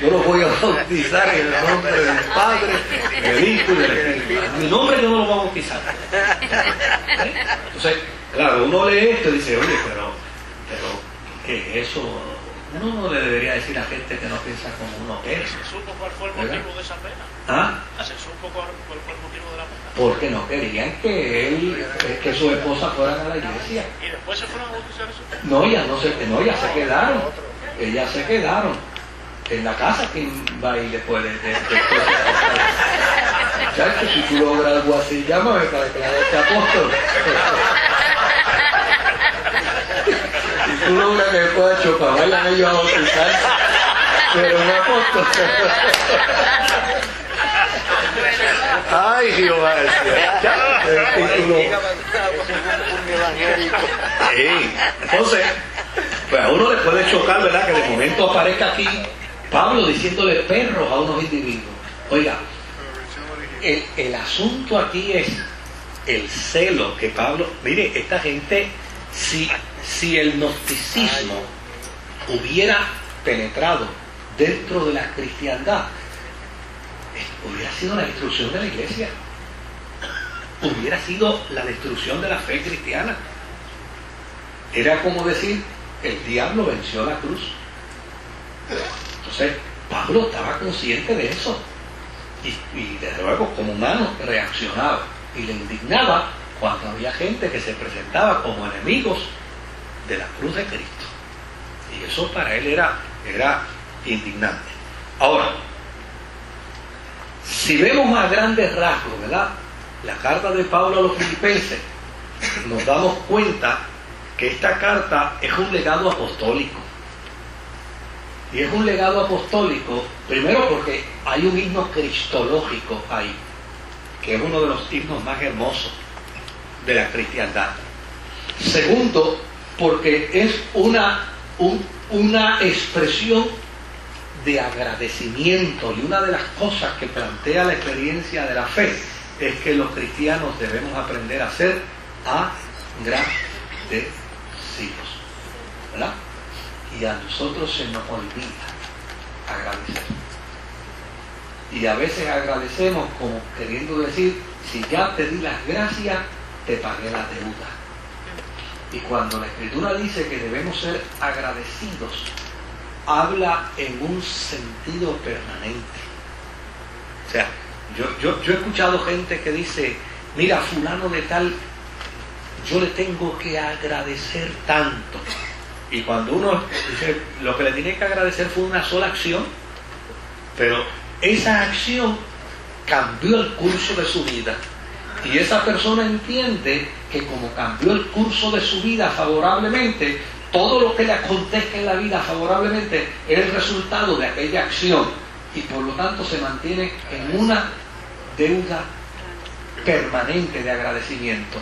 yo los voy a bautizar en el nombre del Padre, del Hijo y del Espíritu. Mi nombre yo no lo voy a bautizar. Entonces, claro, uno lee esto y dice, oye, pero ¿qué es eso? Uno no le debería decir a gente que no piensa como uno es. ¿Se supo cuál fue el motivo de esa pena? ¿Ah? ¿Se supo cuál fue el motivo de la pena? Porque no querían que su esposa fueran a la iglesia. ¿Y después se fueron a bautizar eso? No, ya se quedaron. Ellas se quedaron. En la casa, ¿quién va a ir después de Chacho, si tú logras algo así, llámame para declararte apóstol. Si tú logras que pueda chocar, vayan ellos a bautizar, pero un apóstol. Ay, Jehová, el título. Sí. Entonces, pues a uno le puede chocar, ¿verdad? Que de momento aparezca aquí Pablo diciéndole perros a unos individuos. Oiga, el asunto aquí es el celo que Pablo... Mire, esta gente, si el gnosticismo hubiera penetrado dentro de la cristiandad, hubiera sido la destrucción de la iglesia, hubiera sido la destrucción de la fe cristiana. Era como decir, el diablo venció la cruz. Entonces, Pablo estaba consciente de eso y desde luego como humano reaccionaba y le indignaba cuando había gente que se presentaba como enemigos de la cruz de Cristo, y eso para él era indignante. Ahora, si vemos a grandes rasgos, ¿verdad?, la carta de Pablo a los filipenses, nos damos cuenta que esta carta es un legado apostólico. Y es un legado apostólico, primero porque hay un himno cristológico ahí, que es uno de los himnos más hermosos de la cristiandad. Segundo, porque es una expresión de agradecimiento, y una de las cosas que plantea la experiencia de la fe es que los cristianos debemos aprender a ser agradecidos, ¿verdad? Y a nosotros se nos olvida agradecer. Y a veces agradecemos como queriendo decir, si ya te di las gracias, te pagué la deuda. Y cuando la Escritura dice que debemos ser agradecidos, habla en un sentido permanente. O sea, yo he escuchado gente que dice, mira, fulano de tal, yo le tengo que agradecer tanto. Y cuando uno dice, lo que le tiene que agradecer fue una sola acción, pero esa acción cambió el curso de su vida. Y esa persona entiende que como cambió el curso de su vida favorablemente, todo lo que le acontezca en la vida favorablemente es el resultado de aquella acción. Y por lo tanto se mantiene en una deuda permanente de agradecimiento.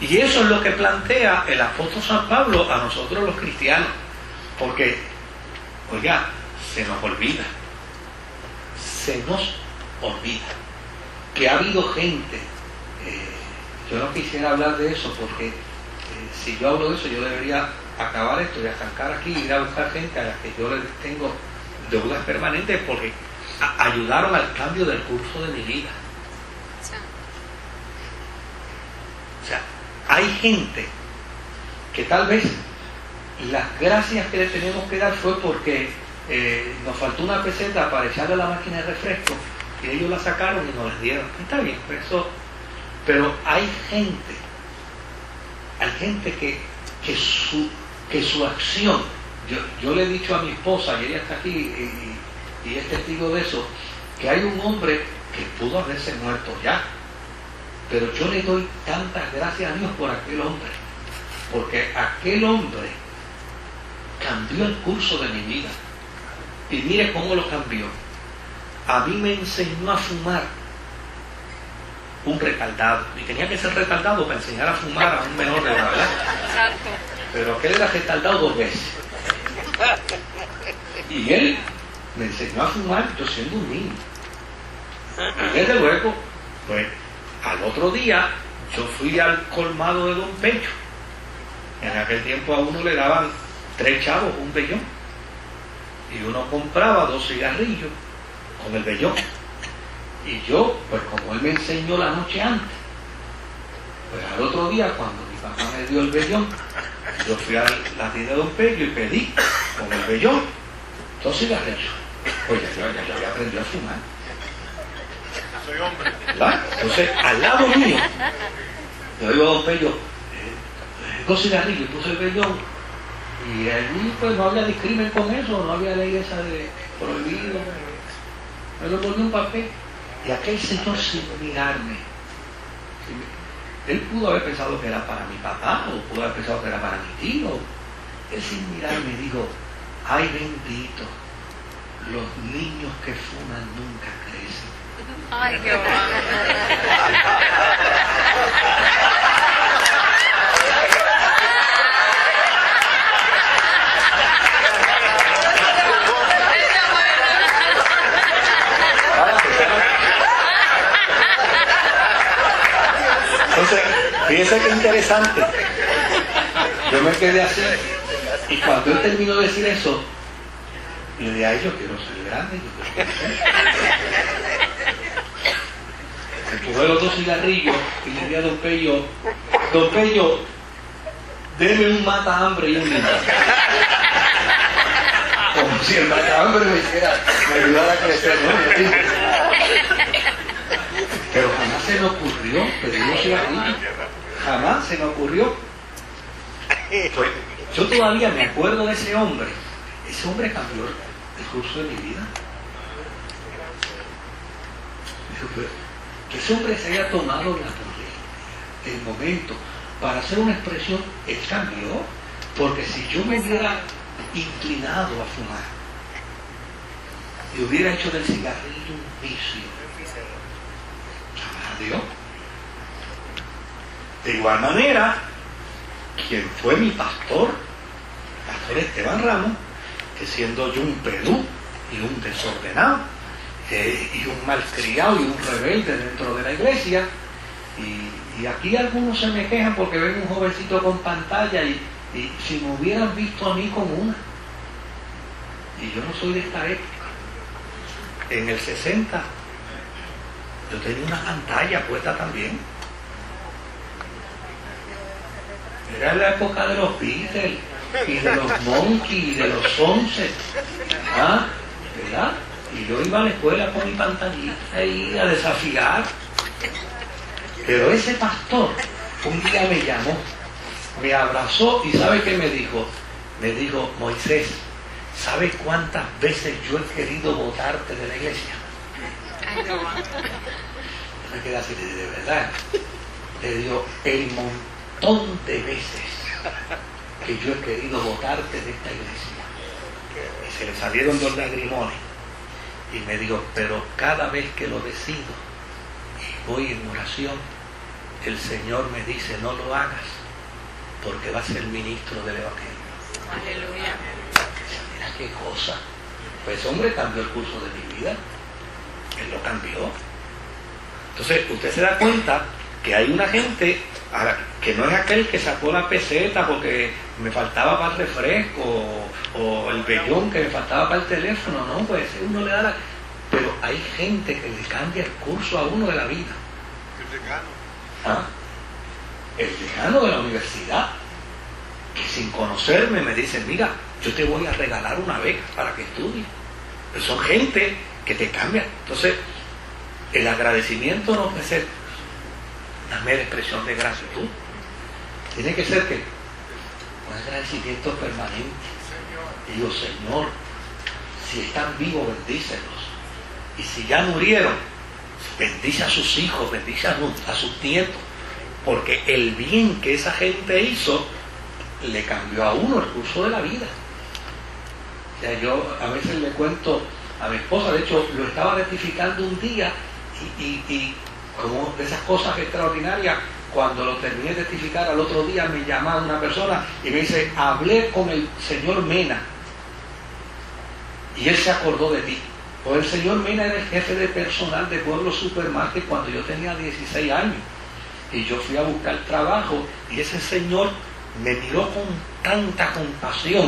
Y eso es lo que plantea el apóstol San Pablo a nosotros los cristianos. Porque, oiga, se nos olvida que ha habido gente, yo no quisiera hablar de eso porque si yo hablo de eso yo debería acabar esto y arrancar aquí y ir a buscar gente a la que yo le tengo deudas permanentes porque ayudaron al cambio del curso de mi vida. O sea, hay gente que tal vez las gracias que le tenemos que dar fue porque nos faltó una peseta para echarle a la máquina de refresco y ellos la sacaron y nos la dieron. Está bien, pero hay gente que su acción, yo le he dicho a mi esposa, y ella está aquí y es testigo de eso, que hay un hombre que pudo haberse muerto ya, pero yo le doy tantas gracias a Dios por aquel hombre, porque aquel hombre cambió el curso de mi vida. Y mire cómo lo cambió. A mí me enseñó a fumar un retardado, y tenía que ser retardado para enseñar a fumar a un menor de edad, ¿verdad? Pero aquel era retardado 2 veces. Y él me enseñó a fumar yo siendo un niño. Y desde luego, pues al otro día yo fui al colmado de Don Pecho. En aquel tiempo a uno le daban 3 chavos, un vellón. y uno compraba 2 cigarrillos con el vellón. Y yo, pues como él me enseñó la noche antes, pues al otro día cuando mi papá me dio el vellón, yo fui a la tienda de Don Pello y pedí con el vellón 2 cigarrillos. Oye, ya había aprendido a fumar. Soy hombre. ¿Verdad? Entonces, al lado mío, yo digo a Don Pello, 2 cigarrillos, puse el vellón. Y allí pues no había discrimen con eso, no había ley esa de prohibido. Me lo ponía un papel. Y aquel señor sin mirarme, él pudo haber pensado que era para mi papá, o pudo haber pensado que era para mi tío. Él sin mirarme dijo, ay bendito, los niños que fuman nunca crecen. Ay, qué bueno. Entonces, fíjese qué interesante. Yo me quedé así, y cuando él terminó de decir eso, yo dije, ay, yo quiero ser grande, yo quiero crecer. Empujé los 2 cigarrillos y le di a Don Pello, deme un mata hambre y un limón. Como si el mata hambre me ayudara a crecer, ¿no? Pero jamás se me ocurrió pedir un cigarrillo. Jamás se me ocurrió. Pues, yo todavía me acuerdo de ese hombre. Ese hombre cambió el curso de mi vida. Que ese hombre se haya tomado el momento para hacer una expresión, él cambió. Porque si yo me hubiera inclinado a fumar y hubiera hecho del cigarrillo un vicio, Dios. De igual manera, quien fue mi pastor Esteban Ramos, que siendo yo un pelú y un desordenado, y un malcriado y un rebelde dentro de la iglesia, y aquí algunos se me quejan porque ven un jovencito con pantalla y si me hubieran visto a mí con una, y yo no soy de esta época. En el 60 yo tenía una pantalla puesta también. Era la época de los Beatles y de los Monkeys y de los 11. ¿Ah? ¿Verdad? Y yo iba a la escuela con mi pantallita y a desafiar. Pero ese pastor un día me llamó, me abrazó y ¿sabe qué me dijo? Me dijo, Moisés, ¿sabes cuántas veces yo he querido botarte de la iglesia? Yo me quedé así, de verdad. Le digo, el montón de veces que yo he querido botarte de esta iglesia. Y se le salieron 2 lagrimones. Y me dijo, pero cada vez que lo decido y voy en oración, el Señor me dice, no lo hagas, porque vas a ser ministro del Evangelio. Aleluya. Mira qué cosa. Pues ese hombre cambió el curso de mi vida. Él lo cambió. Entonces, usted se da cuenta que hay una gente que no es aquel que sacó la peseta porque me faltaba para el refresco o el vellón que me faltaba para el teléfono, no, pues uno le da la... Pero hay gente que le cambia el curso a uno de la vida. El decano. ¿Ah? El decano de la universidad, que sin conocerme me dice, mira, yo te voy a regalar una beca para que estudies. Pero son gente que te cambia. Entonces, el agradecimiento no puede ser una mera expresión de gratitud. Tiene que ser que un agradecimiento permanente. Digo, Señor, si están vivos, bendícelos. Y si ya murieron, bendice a sus hijos, bendice a sus nietos. Porque el bien que esa gente hizo le cambió a uno el curso de la vida. O sea, yo a veces le cuento a mi esposa, de hecho lo estaba rectificando un día y como de esas cosas extraordinarias, cuando lo terminé de rectificar al otro día me llama una persona y me dice, hablé con el señor Mena y él se acordó de ti. Pues el señor Mena era el jefe de personal de Pueblo Supermarket cuando yo tenía 16 años y yo fui a buscar trabajo y ese señor me miró con tanta compasión